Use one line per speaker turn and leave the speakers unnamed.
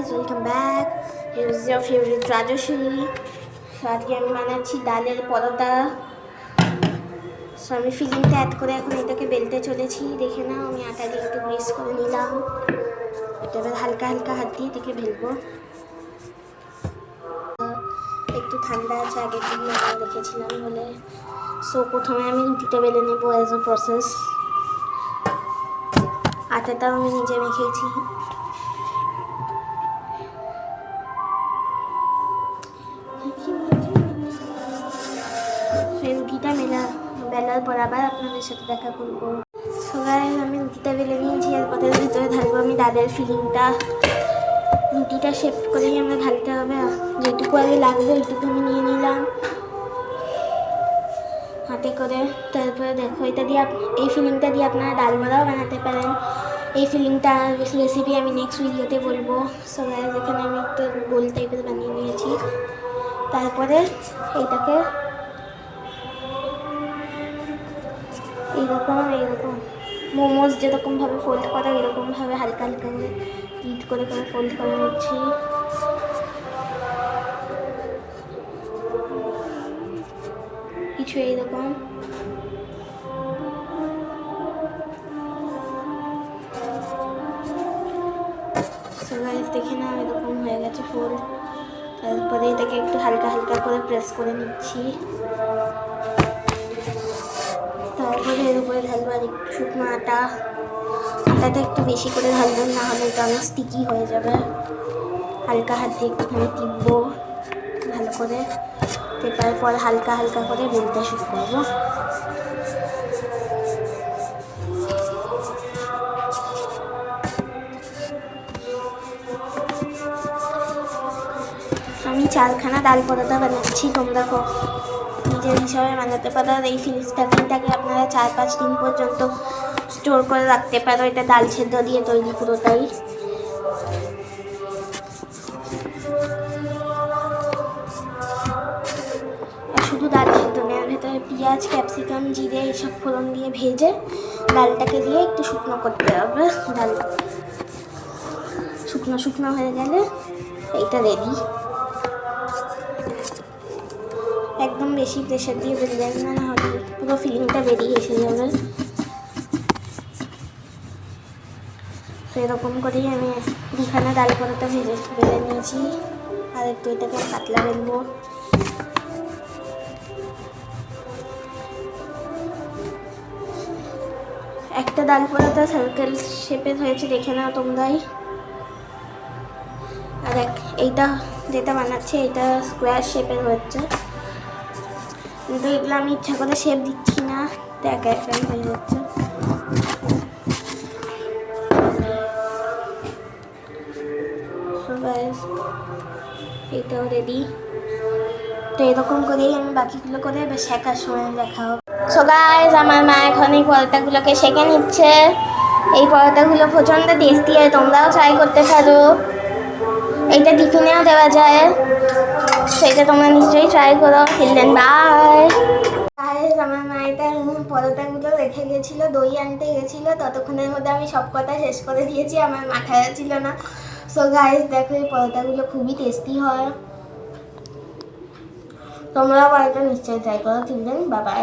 guys, welcome back. Here's your favorite Rajashri. So আজকে আমি বানাচ্ছি ডালের পরোটা। সো আমি ফিলিংটা অ্যাড করে এখন এটাকে বেলতে চলেছি। দেখে নাও, আমি আটা দিয়ে একটু গ্রিস করে নিলাম। এবার হালকা হালকা হাত দিয়ে এটাকে বেলবো। একটু ঠান্ডা আছে, আগের দিন রেখেছিলাম বলে। সো প্রথমে আমি রুটিটা বেলে নেবো অ্যাজ এ প্রসেস। আটাটাও আমি নিজে মেখেছি। রুটিটা বেলার পর আবার আপনাদের সাথে দেখা করবো। সবাই আমি রুটিটা বেলে নিয়েছি, আর পথের ভিতরে ঢালবো আমি ডালের ফিলিংটা। রুটিটা শেপ করেই আমরা ঢালতে হবে। যেটুকু আগে লাগবে ওইটুকু আমি নিয়ে নিলাম হাতে করে। তারপরে দেখো, এটা দিয়ে এই ফিলিংটা দিয়ে আপনারা ডাল বড়াও বানাতে পারেন। এই ফিলিংটা রেসিপি আমি নেক্সট ভিডিওতে বলবো। সবাই যেখানে আমি একটা গোল টাইপের বানিয়ে নিয়েছি। তারপরে এইটাকে এইরকম মোমোজ যেরকমভাবে ফোল্ড করা, এরকমভাবে হালকা হালকা করে হিট করে ফোল্ড করে নিচ্ছি। কিছু এইরকম। দেখে নাও, এরকম হয়ে গেছে ফোল্ড। তারপরে এটাকে একটু হালকা হালকা করে প্রেস করে নিচ্ছি। তারপরে এর উপরে ঢালবো আর একটু শুকনো আটাটা একটু বেশি করে ঢালবেন, না হলে এটা অনেক স্টিকি হয়ে যাবে। হালকা হাত দিয়ে একটুখানি টিপবো ভালো করে। টেপার পর হালকা হালকা করে বেলতে শুরু করবো। আমি 4খানা ডাল পরোটা বানাচ্ছি। তোমরা নিজের হিসাবে বানাতে পারো। আর এই স্টাফিংটাকে আপনারা 4-5 দিন পর্যন্ত স্টোর করে রাখতে পারো। এটা ডাল সেদ্ধ দিয়ে তৈরি পুরোটাই। শুধু ডাল সেদ্ধ নেই, আর ভেতরে পেঁয়াজ, ক্যাপসিকাম, জিরে এইসব ফোড়ন দিয়ে ভেজে ডালটাকে দিয়ে একটু শুকনো করতে হবে। ডাল শুকনো হয়ে গেলে এইটা রেডি। একদম বেশি প্রেশার দিয়ে বেলবেন না, নাহলে পুরো ফিলিংটা বেরিয়ে এসে যাবে। তো এরকম করেই আমি 2খানা ডাল পরোটা বেলে নিয়েছি। আর একটু এটাকে পাতলা বেলবো। একটা ডাল পরোটা সার্কেল শেপের হয়েছে, দেখে নাও তোমরাই। আর এইটা যেটা বানাচ্ছি এটা স্কোয়ার শেপের হচ্ছে, কিন্তু এগুলো আমি ইচ্ছা করে শেপ দিচ্ছি না, তো একা একাই হয়ে যাচ্ছে। এটাও রেডি। তো এরকম করেই আমি বাকিগুলো করে বেশ শেখার সময় দেখা হবে। সো গাইস, আমার মা এখন এই পরোটাগুলোকে সেঁকে নিচ্ছে। এই পরোটাগুলো প্রচণ্ড টেস্টি হয়, তোমরাও ট্রাই করতে পারো। এইটা টিফিনেও দেওয়া যায়, সেটা তোমরা নিশ্চয়ই ট্রাই করো। Till bye guys. আমার মা এটা পরোটাগুলো রেখে গেছিলো, দই আনতে গেছিলো। ততক্ষণের মধ্যে আমি সব কথা শেষ করে দিয়েছি, আমার মাথায় ছিল না। সো গাইস দেখো, এই পরোটাগুলো খুবই টেস্টি হয়। তোমরাও বাড়িতে নিশ্চয়ই ট্রাই করো। Till by.